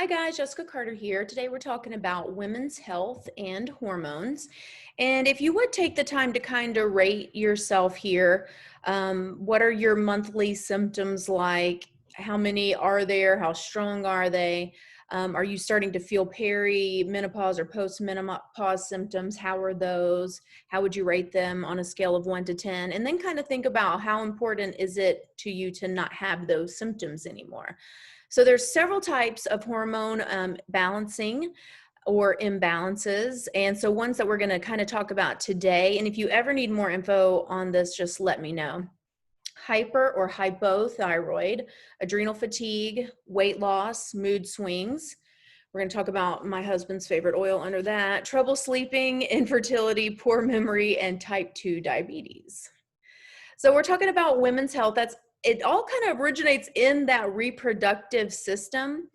Hi guys, Jessica Carter here. Today we're talking about women's health and hormones. And if you would take the time to kind of rate yourself here, what are your monthly symptoms like? How many are there? How strong are they? Are you starting to feel peri-menopause or post-menopause symptoms? How are those? How would you rate them on a scale of 1 to 10? And then kind of think about how important is it to you to not have those symptoms anymore. So there's several types of hormone balancing or imbalances. And so ones that we're going to kind of talk about today. And if you ever need more info on this, just let me know. Hyper or hypothyroid, adrenal fatigue, weight loss, mood swings. We're going to talk about my husband's favorite oil under that, trouble sleeping, infertility, poor memory, and type 2 diabetes. So we're talking about women's health. It all kind of originates in that reproductive system.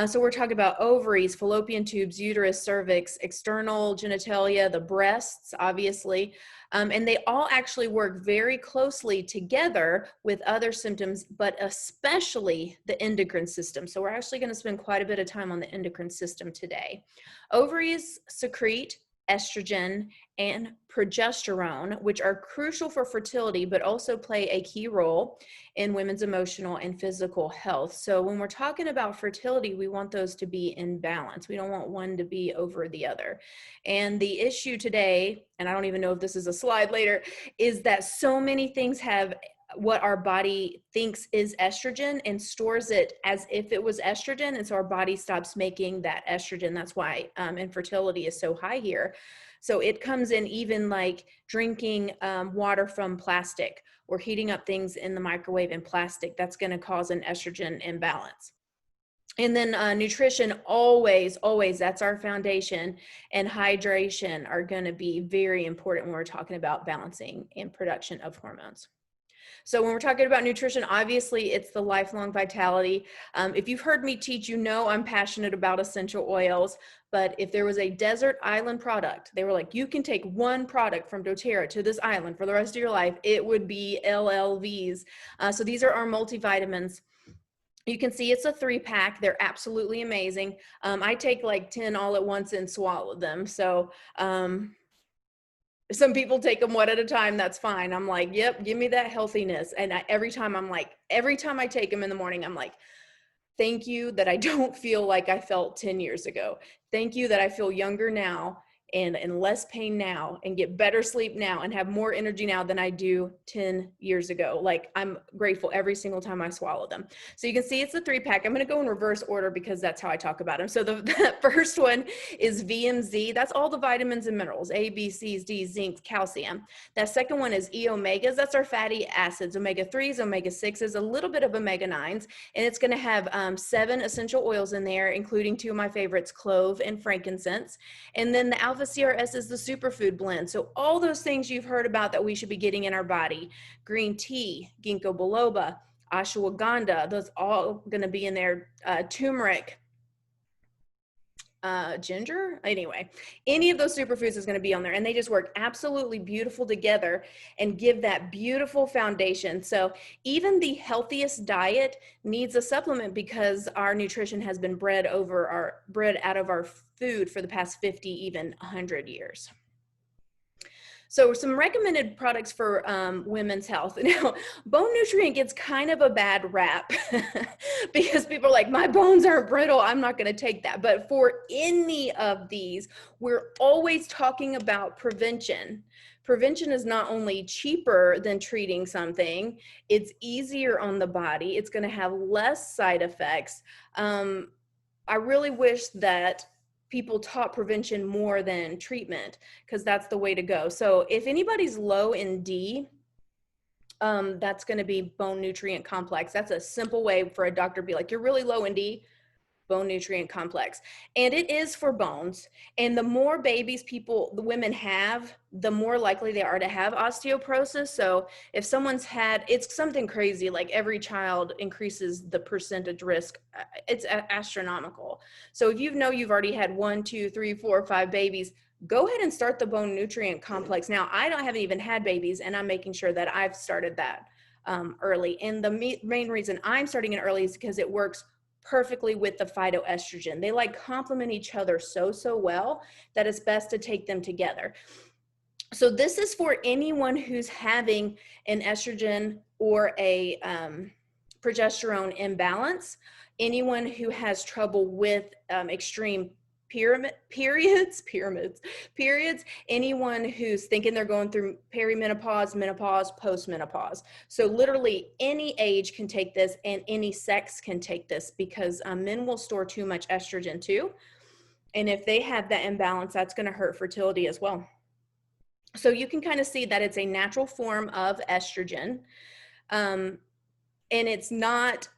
So we're talking about ovaries, fallopian tubes, uterus, cervix, external genitalia, the breasts, obviously. And they all actually work very closely together with other symptoms, but especially the endocrine system. So we're actually going to spend quite a bit of time on the endocrine system today. Ovaries secrete estrogen and progesterone, which are crucial for fertility, but also play a key role in women's emotional and physical health. So when we're talking about fertility, we want those to be in balance. We don't want one to be over the other. And the issue today, and I don't even know if this is a slide later, is that so many things have what our body thinks is estrogen and stores it as if it was estrogen. And so our body stops making that estrogen. That's why infertility is so high here. So it comes in even like drinking water from plastic or heating up things in the microwave in plastic. That's going to cause an estrogen imbalance. And then nutrition, always, that's our foundation, and hydration are going to be very important when we're talking about balancing and production of hormones. So when we're talking about nutrition, obviously it's the lifelong vitality. If you've heard me teach, you know I'm passionate about essential oils, but if there was a desert island product, they were like, you can take one product from doTERRA to this island for the rest of your life, it would be LLVs. So these are our multivitamins. You can see it's a 3-pack. They're absolutely amazing. I take like 10 all at once and swallow them. So some people take them one at a time. That's fine. I'm like, yep, give me that healthiness. And every time I take them in the morning, I'm like, thank you that I don't feel like I felt 10 years ago. Thank you that I feel younger now and in less pain now and get better sleep now and have more energy now than I do 10 years ago. Like, I'm grateful every single time I swallow them. So you can see it's a 3-pack. I'm going to go in reverse order because that's how I talk about them. So the first one is VMZ. That's all the vitamins and minerals, A, B, C's, D, zinc, calcium. That second one is E-omegas. That's our fatty acids, omega-3s, omega-6s, a little bit of omega-9s. And it's going to have 7 essential oils in there, including 2 of my favorites, clove and frankincense. And then the alpha CRS is the superfood blend. So all those things you've heard about that we should be getting in our body, green tea, ginkgo biloba, ashwagandha, those all going to be in there, turmeric, ginger, anyway, any of those superfoods is going to be on there, and they just work absolutely beautiful together and give that beautiful foundation. So even the healthiest diet needs a supplement because our nutrition has been bred out of our food for the past 50, even 100 years. So some recommended products for women's health. Now, bone nutrient gets kind of a bad rap because people are like, my bones are brittle, I'm not going to take that. But for any of these, we're always talking about prevention. Prevention is not only cheaper than treating something, it's easier on the body, it's going to have less side effects. I really wish that people taught prevention more than treatment, because that's the way to go. So if anybody's low in D, that's going to be bone nutrient complex. That's a simple way for a doctor to be like, you're really low in D, bone nutrient complex. And it is for bones. And the more babies the women have, the more likely they are to have osteoporosis. So if someone's it's something crazy, like every child increases the percentage risk. It's astronomical. So if you've already had 1, 2, 3, 4, 5 babies, go ahead and start the bone nutrient complex. Now, I haven't even had babies, and I'm making sure that I've started that early. And the main reason I'm starting it early is because it works perfectly with the phytoestrogen. They like complement each other so well that it's best to take them together. So this is for anyone who's having an estrogen or a progesterone imbalance, anyone who has trouble with extreme periods, anyone who's thinking they're going through perimenopause, menopause, postmenopause. So literally any age can take this and any sex can take this, because men will store too much estrogen too. And if they have that imbalance, that's going to hurt fertility as well. So you can kind of see that it's a natural form of estrogen, and it's not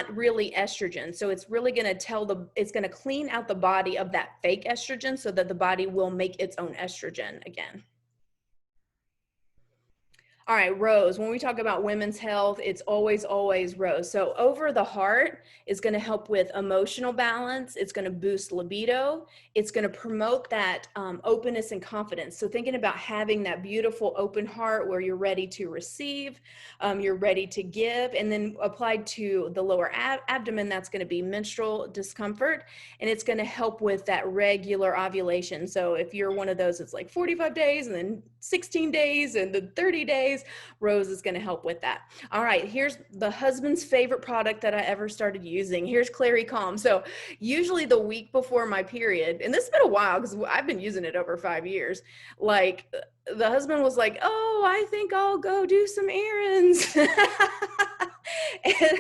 really estrogen. So it's really going to it's going to clean out the body of that fake estrogen so that the body will make its own estrogen again. All right, rose. When we talk about women's health, it's always rose. So over the heart is going to help with emotional balance. It's going to boost libido. It's going to promote that openness and confidence. So thinking about having that beautiful open heart where you're ready to receive, you're ready to give, and then applied to the lower abdomen, that's going to be menstrual discomfort, and it's going to help with that regular ovulation. So if you're one of those, it's like 45 days and then 16 days and then 30 days, rose is going to help with that. All right, here's the husband's favorite product that I ever started using. Here's Clary Calm. So usually the week before my period, and this has been a while because I've been using it over 5 years, like the husband was like, oh, I think I'll go do some errands.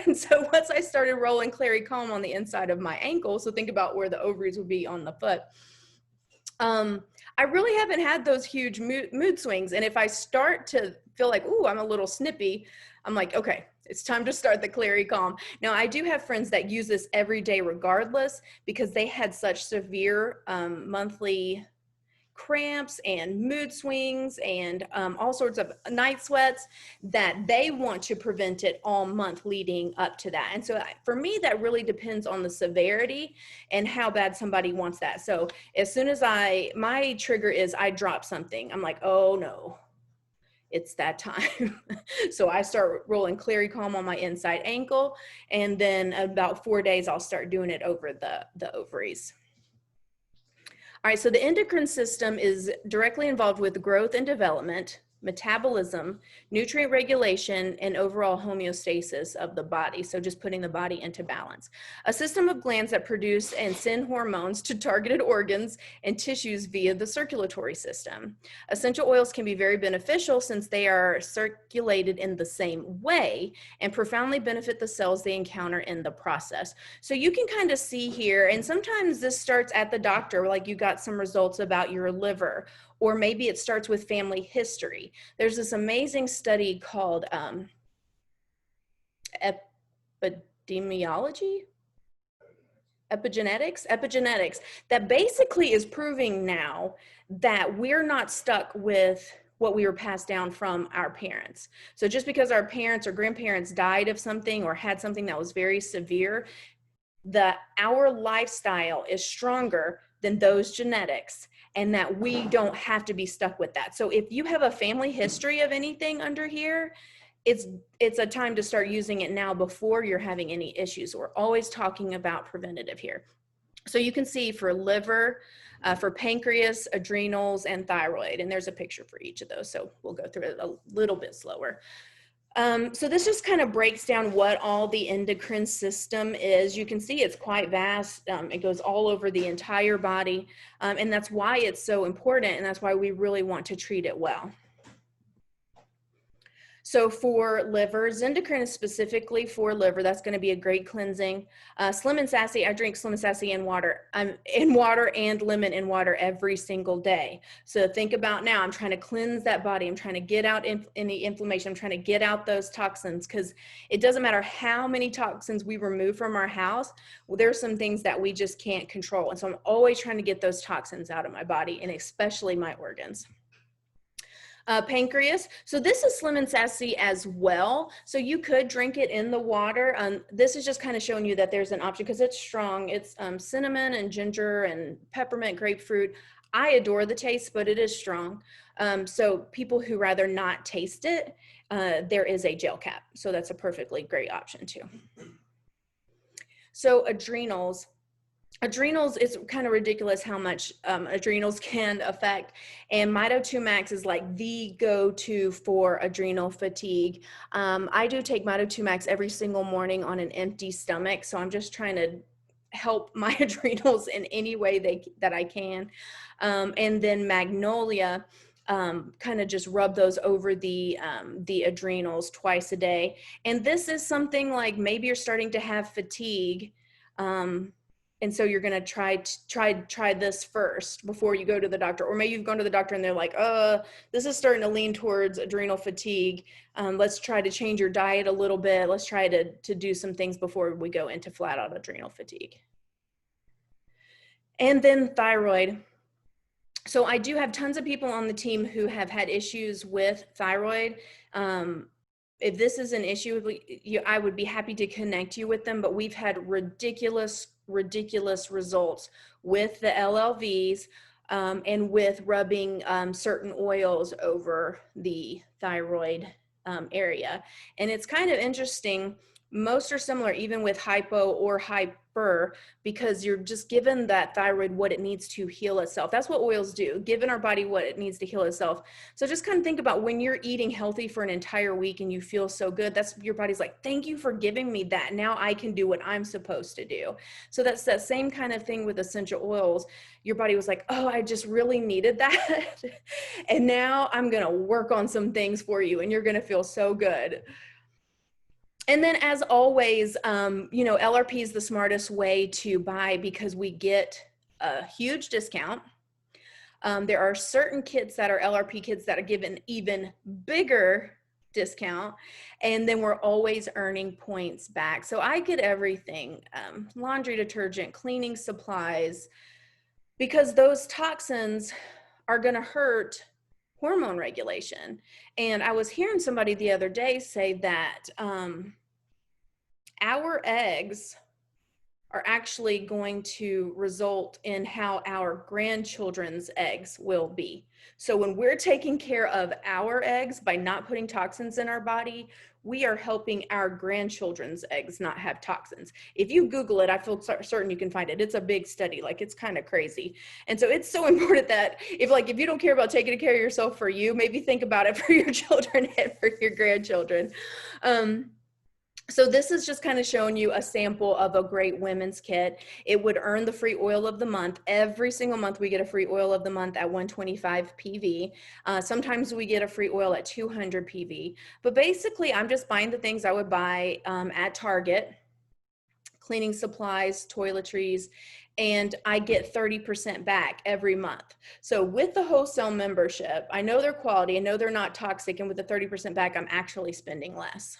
And so once I started rolling Clary Calm on the inside of my ankle, so think about where the ovaries would be on the foot, I really haven't had those huge mood swings. And if I start to feel like, ooh, I'm a little snippy, I'm like, okay, it's time to start the Clary Calm. Now, I do have friends that use this every day regardless, because they had such severe monthly cramps and mood swings and all sorts of night sweats that they want to prevent it all month leading up to that. And so for me, that really depends on the severity and how bad somebody wants that. So as soon as my trigger is I drop something, I'm like, oh no, it's that time. So I start rolling Clary Calm on my inside ankle, and then about 4 days, I'll start doing it over the ovaries. All right, so the endocrine system is directly involved with growth and development, metabolism, nutrient regulation, and overall homeostasis of the body. So just putting the body into balance. A system of glands that produce and send hormones to targeted organs and tissues via the circulatory system. Essential oils can be very beneficial since they are circulated in the same way and profoundly benefit the cells they encounter in the process. So you can kind of see here, and sometimes this starts at the doctor, like you got some results about your liver, or maybe it starts with family history. There's this amazing study called epigenetics, that basically is proving now that we're not stuck with what we were passed down from our parents. So just because our parents or grandparents died of something or had something that was very severe, our lifestyle is stronger than those genetics, and that we don't have to be stuck with that. So if you have a family history of anything under here, it's a time to start using it now before you're having any issues. We're always talking about preventative here. So you can see for liver, for pancreas, adrenals, and thyroid, and there's a picture for each of those. So we'll go through it a little bit slower. So this just kind of breaks down what all the endocrine system is. You can see it's quite vast. It goes all over the entire body, and that's why it's so important, and that's why we really want to treat it well. So for liver, Zendocrine is specifically for liver. That's going to be a great cleansing. Slim and Sassy, I drink Slim and Sassy in water and lemon in water every single day. So think about now, I'm trying to cleanse that body. I'm trying to get out any inflammation. I'm trying to get out those toxins, because it doesn't matter how many toxins we remove from our house. Well, there's some things that we just can't control. And so I'm always trying to get those toxins out of my body, and especially my organs. Pancreas. So this is Slim and Sassy as well. So you could drink it in the water. This is just kind of showing you that there's an option because it's strong. It's cinnamon and ginger and peppermint, grapefruit. I adore the taste, but it is strong. So people who rather not taste it, there is a gel cap. So that's a perfectly great option too. So adrenals, it's kind of ridiculous how much adrenals can affect, and Mito2 Max is like the go-to for adrenal fatigue. I do take Mito2 Max every single morning on an empty stomach, so I'm just trying to help my adrenals in any way that I can. And then Magnolia, kind of just rub those over the adrenals twice a day. And this is something like maybe you're starting to have fatigue. And so you're going to try this first before you go to the doctor, or maybe you've gone to the doctor and they're like, this is starting to lean towards adrenal fatigue. Let's try to change your diet a little bit. Let's try to do some things before we go into flat out adrenal fatigue. And then thyroid. So I do have tons of people on the team who have had issues with thyroid. If this is an issue, I would be happy to connect you with them, but we've had ridiculous results with the LLVs and with rubbing certain oils over the thyroid area. And it's kind of interesting. Most are similar, even with hypo or hyper, because you're just giving that thyroid what it needs to heal itself. That's what oils do, giving our body what it needs to heal itself. So just kind of think about when you're eating healthy for an entire week and you feel so good, that's your body's like, thank you for giving me that. Now I can do what I'm supposed to do. So that's that same kind of thing with essential oils. Your body was like, oh, I just really needed that. And now I'm going to work on some things for you and you're going to feel so good. And then as always, LRP is the smartest way to buy because we get a huge discount. There are certain kits that are LRP kits that are given even bigger discount, and then we're always earning points back. So I get everything, laundry detergent, cleaning supplies, because those toxins are going to hurt hormone regulation. And I was hearing somebody the other day say that our eggs are actually going to result in how our grandchildren's eggs will be. So when we're taking care of our eggs by not putting toxins in our body, we are helping our grandchildren's eggs not have toxins. If you Google it, I feel certain you can find it. It's a big study, like it's kind of crazy. And so it's so important that if you don't care about taking care of yourself for you, maybe think about it for your children and for your grandchildren. So this is just kind of showing you a sample of a great women's kit. It would earn the free oil of the month. Every single month we get a free oil of the month at 125 PV. Sometimes we get a free oil at 200 PV. But basically I'm just buying the things I would buy at Target, cleaning supplies, toiletries, and I get 30% back every month. So with the wholesale membership, I know they're quality, I know they're not toxic, and with the 30% back, I'm actually spending less.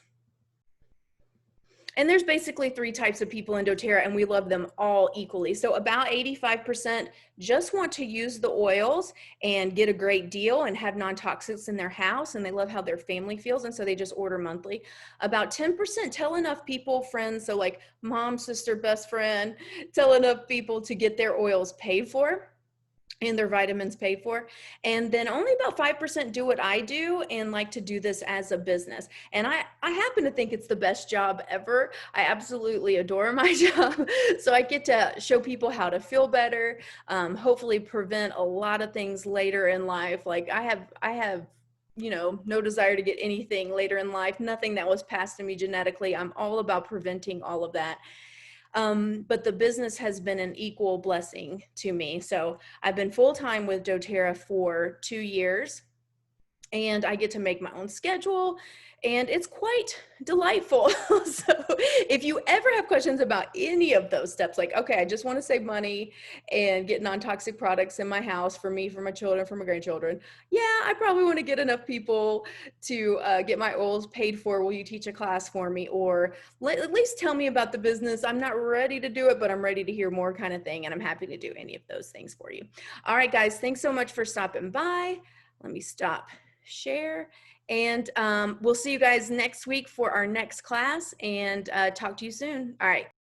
And there's basically 3 types of people in doTERRA, and we love them all equally. So about 85% just want to use the oils and get a great deal and have non-toxics in their house, and they love how their family feels, and so they just order monthly. About 10% tell enough people, friends, so like mom, sister, best friend, tell enough people to get their oils paid for and their vitamins paid for. And then only about 5% do what I do and like to do this as a business. And I happen to think it's the best job ever. I absolutely adore my job. So I get to show people how to feel better, hopefully prevent a lot of things later in life. Like I have no desire to get anything later in life, nothing that was passed to me genetically. I'm all about preventing all of that. But the business has been an equal blessing to me. So I've been full-time with doTERRA for 2 years, and I get to make my own schedule, and it's quite delightful. So if you ever have questions about any of those steps, like, okay, I just want to save money and get non-toxic products in my house for me, for my children, for my grandchildren. Yeah, I probably want to get enough people to get my oils paid for. Will you teach a class for me? Or at least tell me about the business. I'm not ready to do it, but I'm ready to hear more kind of thing. And I'm happy to do any of those things for you. All right, guys, thanks so much for stopping by. Let me stop share, and we'll see you guys next week for our next class, and talk to you soon. All right.